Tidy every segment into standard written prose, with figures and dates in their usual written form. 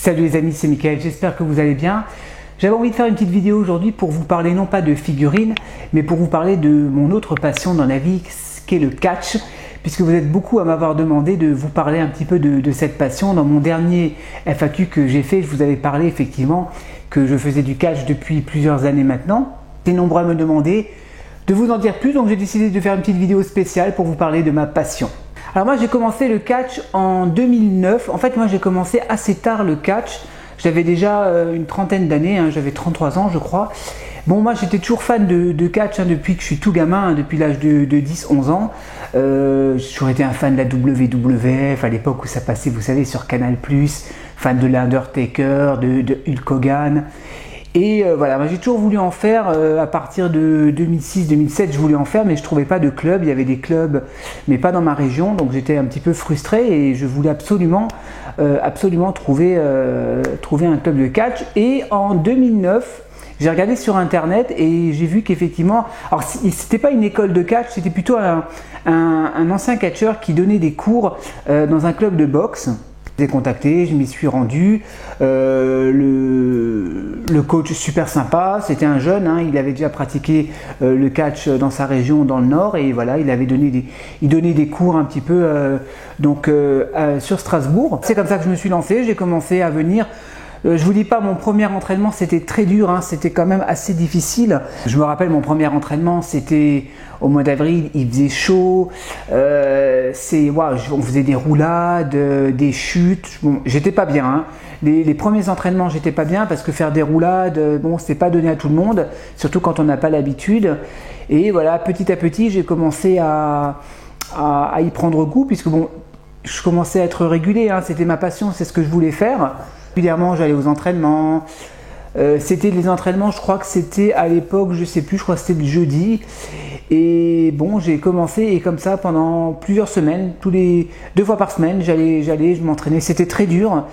Salut les amis, c'est Mickaël, j'espère que vous allez bien. J'avais envie de faire une petite vidéo aujourd'hui pour vous parler non pas de figurines, mais pour vous parler de mon autre passion dans la vie, ce qu'est le catch, puisque vous êtes beaucoup à m'avoir demandé de vous parler un petit peu de cette passion. Dans mon dernier FAQ que j'ai fait, je vous avais parlé effectivement que je faisais du catch depuis plusieurs années maintenant. Vous êtes nombreux à me demander de vous en dire plus, donc j'ai décidé de faire une petite vidéo spéciale pour vous parler de ma passion. Alors moi j'ai commencé le catch en 2009, en fait moi j'ai commencé assez tard le catch, j'avais déjà une trentaine d'années, hein, j'avais 33 ans je crois. Bon moi j'étais toujours fan de catch depuis que je suis tout gamin, depuis l'âge de 10-11 ans. J'ai toujours été un fan de la WWF à l'époque où ça passait, vous savez, sur Canal+, fan de l'Undertaker, de Hulk Hogan. Et voilà, moi j'ai toujours voulu en faire à partir de 2006-2007, je voulais en faire mais je ne trouvais pas de club, il y avait des clubs mais pas dans ma région, donc j'étais un petit peu frustré et je voulais absolument trouver un club de catch. Et en 2009, j'ai regardé sur internet et j'ai vu qu'effectivement, alors c'était pas une école de catch, c'était plutôt un ancien catcheur qui donnait des cours dans un club de boxe. Je l'ai contacté, je m'y suis rendu, le coach super sympa, c'était un jeune, hein, il avait déjà pratiqué le catch dans sa région dans le nord et voilà, il donnait des cours un petit peu sur Strasbourg. C'est comme ça que je me suis lancé, j'ai commencé à venir. Je vous dis pas, mon premier entraînement c'était très dur, hein, c'était quand même assez difficile. Je me rappelle mon premier entraînement, c'était au mois d'avril, il faisait chaud, on faisait des roulades, des chutes. Bon, j'étais pas bien. Hein. Les premiers entraînements, j'étais pas bien parce que faire des roulades, bon, c'est pas donné à tout le monde, surtout quand on n'a pas l'habitude. Et voilà, petit à petit, j'ai commencé à y prendre goût puisque bon, je commençais à être régulier. Hein, c'était ma passion, c'est ce que je voulais faire. Régulièrement, j'allais aux entraînements. C'était les entraînements, je crois que c'était à l'époque, je sais plus, je crois que c'était le jeudi. Et bon, j'ai commencé et comme ça pendant plusieurs semaines, 2 fois par semaine, je m'entraînais. C'était très dur.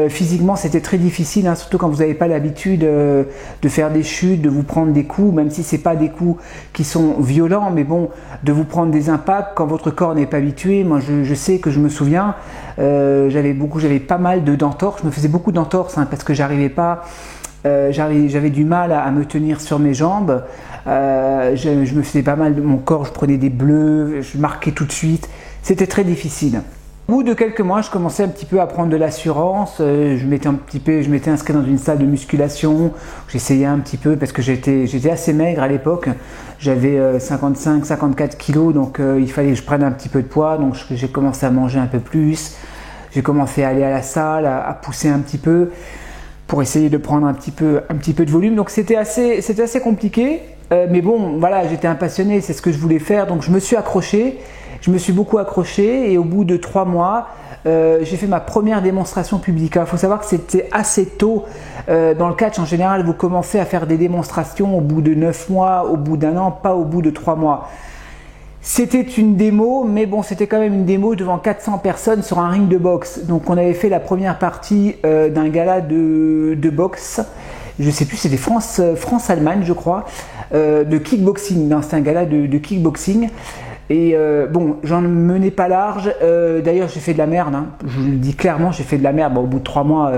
Physiquement, c'était très difficile, hein, surtout quand vous n'avez pas l'habitude de faire des chutes, de vous prendre des coups, même si c'est pas des coups qui sont violents, mais bon, de vous prendre des impacts quand votre corps n'est pas habitué. Moi, je sais que je me souviens, j'avais pas mal d'entorses. Je me faisais beaucoup d'entorses hein, parce que j'arrivais pas. J'avais du mal à me tenir sur mes jambes, je me faisais pas mal de mon corps, je prenais des bleus, je marquais tout de suite, c'était très difficile. Au bout de quelques mois, je commençais un petit peu à prendre de l'assurance, je m'étais inscrit dans une salle de musculation, j'essayais un petit peu parce que j'étais assez maigre à l'époque, j'avais 55-54 kilos, donc il fallait que je prenne un petit peu de poids, donc j'ai commencé à manger un peu plus, j'ai commencé à aller à la salle, à pousser un petit peu, pour essayer de prendre un petit peu de volume. Donc c'était assez compliqué, mais bon, voilà, j'étais un passionné, c'est ce que je voulais faire, donc je me suis beaucoup accroché, et au bout de 3 mois, j'ai fait ma première démonstration publique. Il faut savoir que c'était assez tôt dans le catch. En général, vous commencez à faire des démonstrations au bout de 9 mois, au bout d'1 an, pas au bout de 3 mois. C'était une démo, mais bon, c'était quand même une démo devant 400 personnes sur un ring de boxe. Donc on avait fait la première partie d'un gala de boxe, je sais plus, c'était France-Allemagne je crois, de kickboxing, non, c'était un gala de kickboxing. Et bon, j'en menais pas large, d'ailleurs j'ai fait de la merde, hein. Je vous le dis clairement, j'ai fait de la merde. Bon, au bout de 3 mois,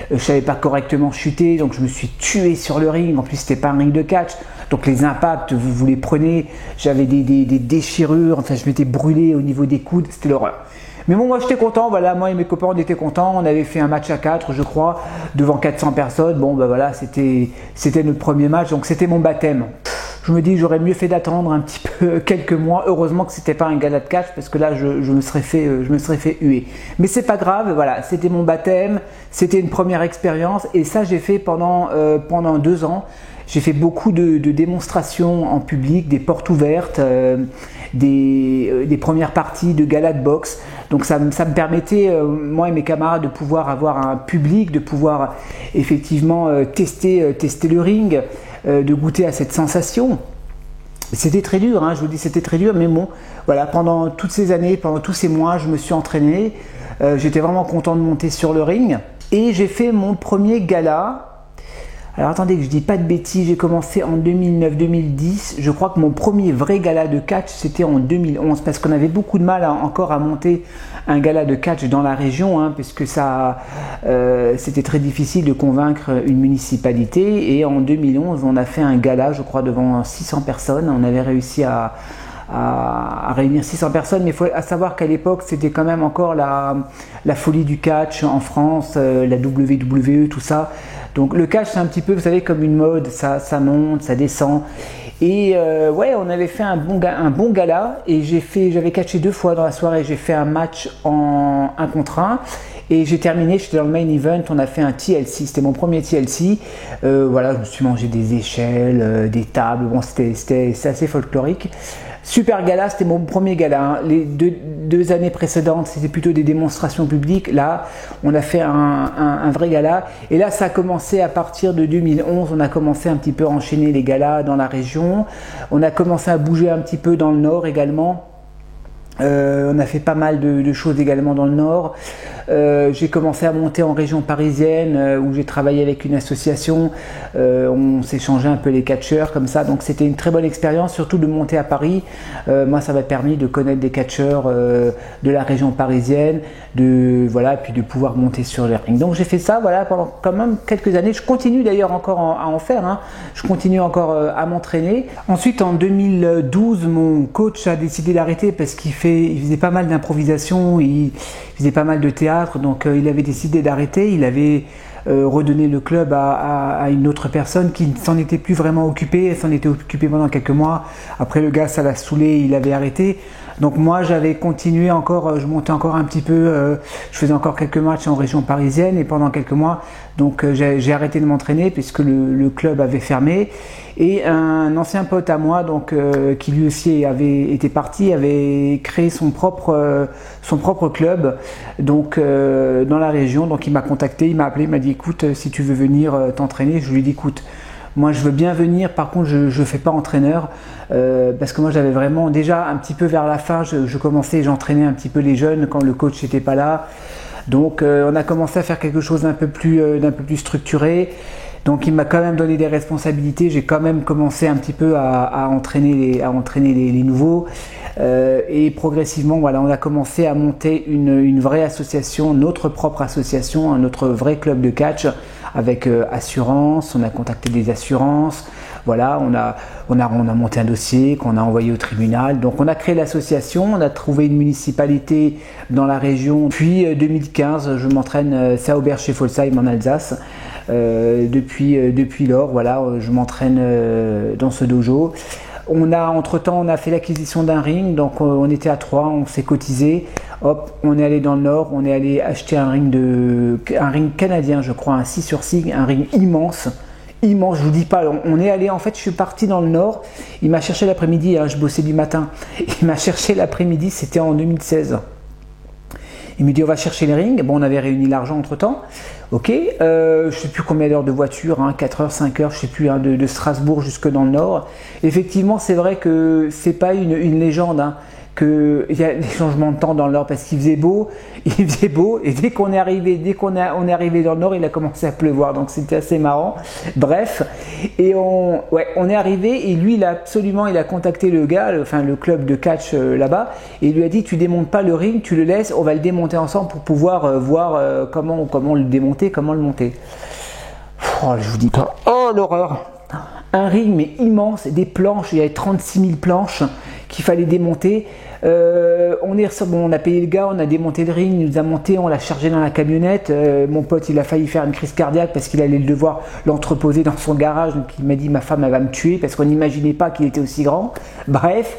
je savais pas correctement chuter, donc je me suis tué sur le ring. En plus c'était pas un ring de catch, donc les impacts, vous les prenez, j'avais des déchirures, enfin je m'étais brûlé au niveau des coudes, c'était l'horreur. Mais bon, moi j'étais content, voilà, moi et mes copains on était contents, on avait fait un match à 4 je crois, devant 400 personnes, bon bah voilà, c'était notre premier match, donc c'était mon baptême. Je me dis j'aurais mieux fait d'attendre un petit peu quelques mois. Heureusement que c'était pas un gala de catch parce que là je me serais fait huer. Mais c'est pas grave, voilà, c'était mon baptême, c'était une première expérience et ça j'ai fait pendant 2 ans. J'ai fait beaucoup de démonstrations en public, des portes ouvertes, des premières parties de gala de boxe. Donc ça me permettait, moi et mes camarades, de pouvoir avoir un public, de pouvoir effectivement tester le ring, de goûter à cette sensation. C'était très dur, hein, je vous dis, c'était très dur, mais bon, voilà, pendant toutes ces années, pendant tous ces mois, je me suis entraîné. J'étais vraiment content de monter sur le ring. Et j'ai fait mon premier gala Alors attendez que je dis pas de bêtises, j'ai commencé en 2009-2010. Je crois que mon premier vrai gala de catch c'était en 2011 parce qu'on avait beaucoup de mal encore à monter un gala de catch dans la région, hein, puisque c'était très difficile de convaincre une municipalité. Et en 2011, on a fait un gala, je crois, devant 600 personnes. On avait réussi à réunir 600 personnes, mais il faut savoir qu'à l'époque c'était quand même encore la folie du catch en France, la WWE, tout ça. Donc le catch c'est un petit peu, vous savez, comme une mode, ça monte, ça descend. Et ouais, on avait fait un bon gala et j'avais catché 2 fois dans la soirée. J'ai fait un match en 1 contre 1 et j'ai terminé, j'étais dans le main event, on a fait un TLC, c'était mon premier TLC. Voilà, je me suis mangé des échelles, des tables, bon c'était assez folklorique. Super gala, c'était mon premier gala, hein. Les deux années précédentes, c'était plutôt des démonstrations publiques. Là, on a fait un vrai gala. Et là, ça a commencé à partir de 2011. On a commencé un petit peu à enchaîner les galas dans la région. On a commencé à bouger un petit peu dans le nord également. On a fait pas mal de choses également dans le nord. J'ai commencé à monter en région parisienne où j'ai travaillé avec une association. On s'échangeait un peu les catcheurs comme ça. Donc c'était une très bonne expérience, surtout de monter à Paris. Moi, ça m'a permis de connaître des catcheurs de la région parisienne, puis de pouvoir monter sur les rings. Donc j'ai fait ça pendant quand même quelques années. Je continue d'ailleurs encore à en faire, hein. Je continue encore à m'entraîner. Ensuite, en 2012, mon coach a décidé d'arrêter parce qu'il faisait pas mal d'improvisation, il faisait pas mal de théâtre, donc il avait décidé d'arrêter. Il avait redonné le club à une autre personne qui ne s'en était plus vraiment occupée. Elle s'en était occupée pendant quelques mois. Après, le gars, ça l'a saoulé, il avait arrêté. Donc moi, j'avais continué encore, je montais encore un petit peu, je faisais encore quelques matchs en région parisienne et pendant quelques mois, donc j'ai arrêté de m'entraîner puisque le club avait fermé. Et un ancien pote à moi, donc qui lui aussi était parti, avait créé son propre club, donc dans la région. Donc il m'a contacté, il m'a appelé, il m'a dit écoute, si tu veux venir t'entraîner. Je lui ai dit écoute, moi je veux bien venir, par contre je ne fais pas entraîneur parce que moi j'avais vraiment déjà un petit peu vers la fin, j'entraînais un petit peu les jeunes quand le coach n'était pas là. Donc on a commencé à faire quelque chose d'un peu plus structuré. Donc il m'a quand même donné des responsabilités, j'ai quand même commencé un petit peu à entraîner les nouveaux. Et progressivement, voilà, on a commencé à monter une vraie association, notre propre association, notre vrai club de catch avec assurance. On a contacté des assurances, voilà, on a monté un dossier qu'on a envoyé au tribunal. Donc on a créé l'association, on a trouvé une municipalité dans la région. Puis 2015, je m'entraîne, c'est à Aubers-chez-Folsheim en Alsace. Depuis lors, voilà, je m'entraîne dans ce dojo. Entre-temps, on a fait l'acquisition d'un ring, donc on était à 3, on s'est cotisé. Hop, on est allé dans le nord, on est allé acheter un ring canadien, je crois, un 6x6, un ring immense, je vous dis pas. On est allé, en fait, je suis parti dans le nord. Il m'a cherché l'après-midi, hein, je bossais du matin. Il m'a cherché l'après-midi, c'était en 2016. Il me dit on va chercher les rings. Bon, on avait réuni l'argent entre temps. Ok, je sais plus combien d'heures de voiture, hein, 4 heures, 5 heures, je sais plus, hein, de Strasbourg jusque dans le nord. Effectivement, c'est vrai que c'est pas une légende, hein, qu'il y a des changements de temps dans le nord parce qu'il faisait beau, et dès qu'on est arrivé dans le nord, il a commencé à pleuvoir, donc c'était assez marrant. Bref, et on est arrivé et lui il a contacté le gars, le club de catch là-bas, et il lui a dit tu démontes pas le ring, tu le laisses, on va le démonter ensemble pour pouvoir voir comment le démonter, comment le monter. Oh, je vous dis pas, oh l'horreur! Un ring mais immense, des planches, il y avait 36 000 planches qu'il fallait démonter. On a payé le gars, on a démonté le ring, il nous a monté, on l'a chargé dans la camionnette. Mon pote, il a failli faire une crise cardiaque parce qu'il allait devoir l'entreposer dans son garage. Donc il m'a dit ma femme elle va me tuer parce qu'on n'imaginait pas qu'il était aussi grand. Bref,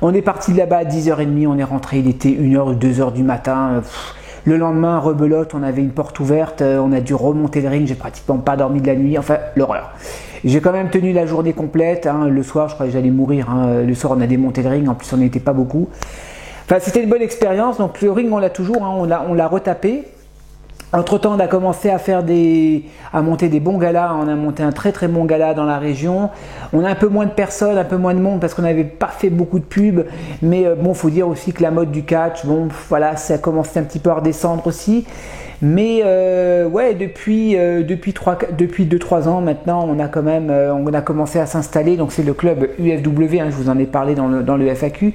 on est parti de là-bas à 10h30, on est rentré, il était 1h ou 2h du matin. Le lendemain, rebelote, on avait une porte ouverte, on a dû remonter le ring, j'ai pratiquement pas dormi de la nuit, enfin l'horreur. J'ai quand même tenu la journée complète, hein. Le soir je croyais que j'allais mourir, hein. Le soir on a démonté le ring, en plus on n'était pas beaucoup. Enfin c'était une bonne expérience, donc le ring on l'a toujours, hein. On l'a retapé. Entre temps on a commencé à monter des bons galas, on a monté un très très bon gala dans la région. On a un peu moins de personnes, un peu moins de monde parce qu'on n'avait pas fait beaucoup de pubs, mais bon faut dire aussi que la mode du catch, bon voilà, ça a commencé un petit peu à redescendre aussi. Mais ouais, depuis 2-3 ans maintenant, on a quand même on a commencé à s'installer. Donc c'est le club UFW, hein, je vous en ai parlé dans le FAQ.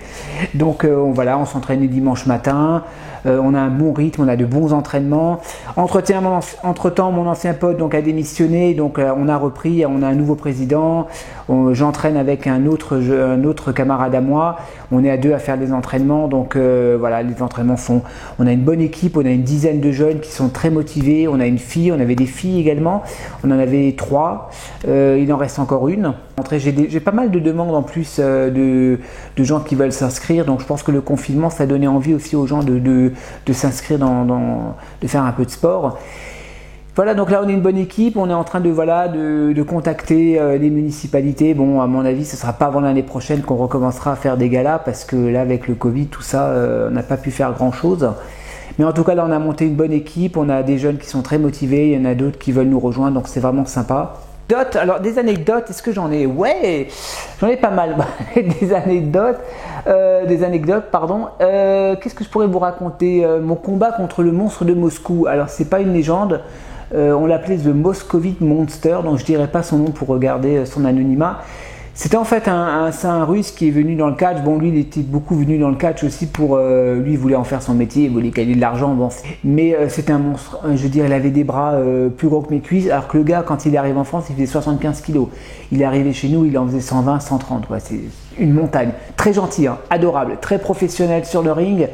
Donc voilà, on s'entraîne les dimanches matin. On a un bon rythme, on a de bons entraînements. Entre-temps, mon ancien pote donc, a démissionné, donc on a repris, on a un nouveau président. J'entraîne avec un autre camarade à moi. On est à 2 à faire des entraînements, donc voilà, les entraînements sont... On a une bonne équipe, on a une dizaine de jeunes qui sont très motivés. On a une fille, on avait des filles également. On en avait 3, il en reste encore une. J'ai pas mal de demandes en plus de gens qui veulent s'inscrire, donc je pense que le confinement, ça a donné envie aussi aux gens de s'inscrire de faire un peu de sport. Voilà, donc là on est une bonne équipe, on est en train de contacter les municipalités. Bon, à mon avis, ce ne sera pas avant l'année prochaine qu'on recommencera à faire des galas, parce que là avec le Covid, tout ça, on n'a pas pu faire grand chose. Mais en tout cas, là on a monté une bonne équipe, on a des jeunes qui sont très motivés, il y en a d'autres qui veulent nous rejoindre, donc c'est vraiment sympa. Alors des anecdotes, est-ce que j'en ai? Ouais, j'en ai pas mal. Des anecdotes, pardon. Qu'est-ce que je pourrais vous raconter? Mon combat contre le monstre de Moscou. Alors c'est pas une légende, on l'appelait The Moscovite Monster, donc je dirais pas son nom pour regarder son anonymat. C'était en fait un russe qui est venu dans le catch. Bon, lui, il était beaucoup venu dans le catch aussi pour... lui, il voulait en faire son métier, il voulait gagner de l'argent. Bon. Mais c'était un monstre. Je veux dire, il avait des bras plus gros que mes cuisses. Alors que le gars, quand il arrive en France, il faisait 75 kilos. Il est arrivé chez nous, il en faisait 120, 130. Ouais, c'est une montagne. Très gentil, hein, adorable, très professionnel sur le ring.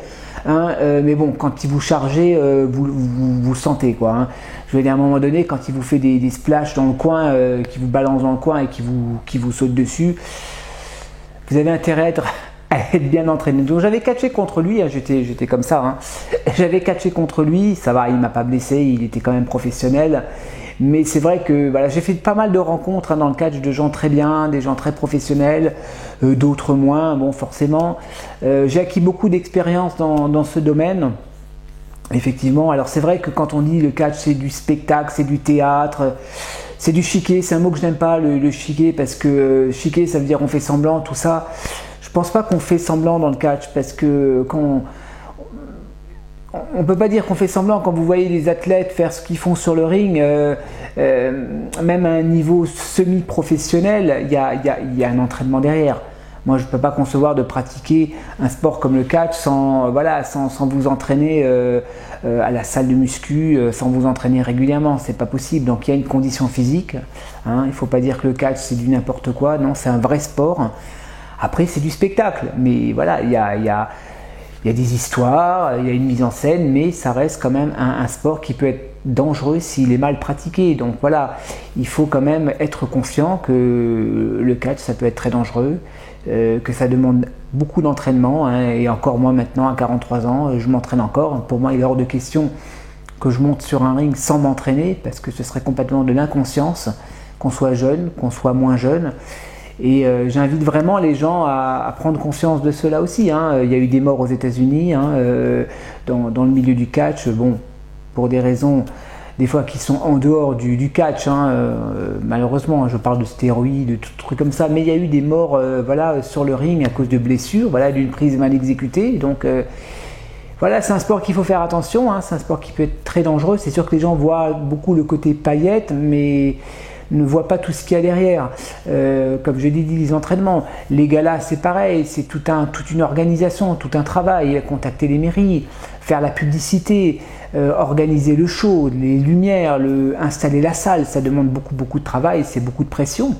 Hein, mais bon, quand il vous chargez, vous sentez quoi. Hein. Je veux dire, à un moment donné, quand il vous fait des splashs dans le coin, qui vous balance dans le coin et qui vous saute dessus, vous avez intérêt à être bien entraîné. Donc j'avais catché contre lui, hein, j'étais comme ça. Hein. J'avais catché contre lui, ça va, il m'a pas blessé, il était quand même professionnel. Mais c'est vrai que voilà, j'ai fait pas mal de rencontres hein, dans le catch de gens très bien, des gens très professionnels, d'autres moins, bon forcément. J'ai acquis beaucoup d'expérience dans ce domaine. Effectivement, alors c'est vrai que quand on dit le catch c'est du spectacle, c'est du théâtre, c'est du chiquet, c'est un mot que je n'aime pas, le chiquet, parce que chiquet ça veut dire on fait semblant, tout ça. Je pense pas qu'on fait semblant dans le catch, parce que on peut pas dire qu'on fait semblant quand vous voyez les athlètes faire ce qu'ils font sur le ring, même à un niveau semi-professionnel, il y a un entraînement derrière. Moi, je ne peux pas concevoir de pratiquer un sport comme le catch sans vous entraîner à la salle de muscu, sans vous entraîner régulièrement. C'est pas possible. Donc, il y a une condition physique. Hein. Il ne faut pas dire que le catch, c'est du n'importe quoi. Non, c'est un vrai sport. Après, c'est du spectacle. Mais voilà, il y a des histoires, il y a une mise en scène, mais ça reste quand même un sport qui peut être dangereux s'il est mal pratiqué. Donc voilà, il faut quand même être conscient que le catch, ça peut être très dangereux. Que ça demande beaucoup d'entraînement hein, et encore moi maintenant à 43 ans je m'entraîne encore. Pour moi il est hors de question que je monte sur un ring sans m'entraîner, parce que ce serait complètement de l'inconscience, qu'on soit jeune, qu'on soit moins jeune. Et j'invite vraiment les gens à prendre conscience de cela aussi hein. Il y a eu des morts aux États-Unis hein, dans le milieu du catch, bon, pour des raisons des fois qui sont en dehors du catch, hein, malheureusement, je parle de stéroïdes, de trucs comme ça, mais il y a eu des morts voilà, sur le ring à cause de blessures, voilà, d'une prise mal exécutée. Donc voilà, c'est un sport qu'il faut faire attention, hein, c'est un sport qui peut être très dangereux. C'est sûr que les gens voient beaucoup le côté paillettes, mais ne voient pas tout ce qu'il y a derrière. Comme je l'ai dit, les entraînements, les galas, c'est pareil, c'est toute une organisation, tout un travail, contacter les mairies, faire la publicité, organiser le show, les lumières, installer la salle, ça demande beaucoup de travail, c'est beaucoup de pression.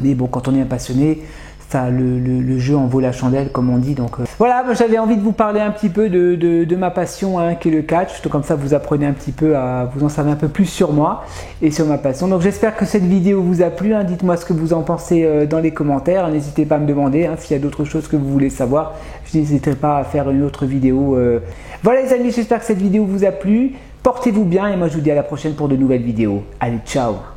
Mais bon, quand on est un passionné, ça, le jeu en vaut la chandelle, comme on dit. Donc voilà, j'avais envie de vous parler un petit peu de ma passion, hein, qui est le catch. Comme ça, vous apprenez un petit peu vous en savez un peu plus sur moi et sur ma passion. Donc j'espère que cette vidéo vous a plu. Hein. Dites-moi ce que vous en pensez dans les commentaires. N'hésitez pas à me demander hein, s'il y a d'autres choses que vous voulez savoir. Je n'hésiterai pas à faire une autre vidéo. Voilà les amis, j'espère que cette vidéo vous a plu. Portez-vous bien et moi je vous dis à la prochaine pour de nouvelles vidéos. Allez, ciao!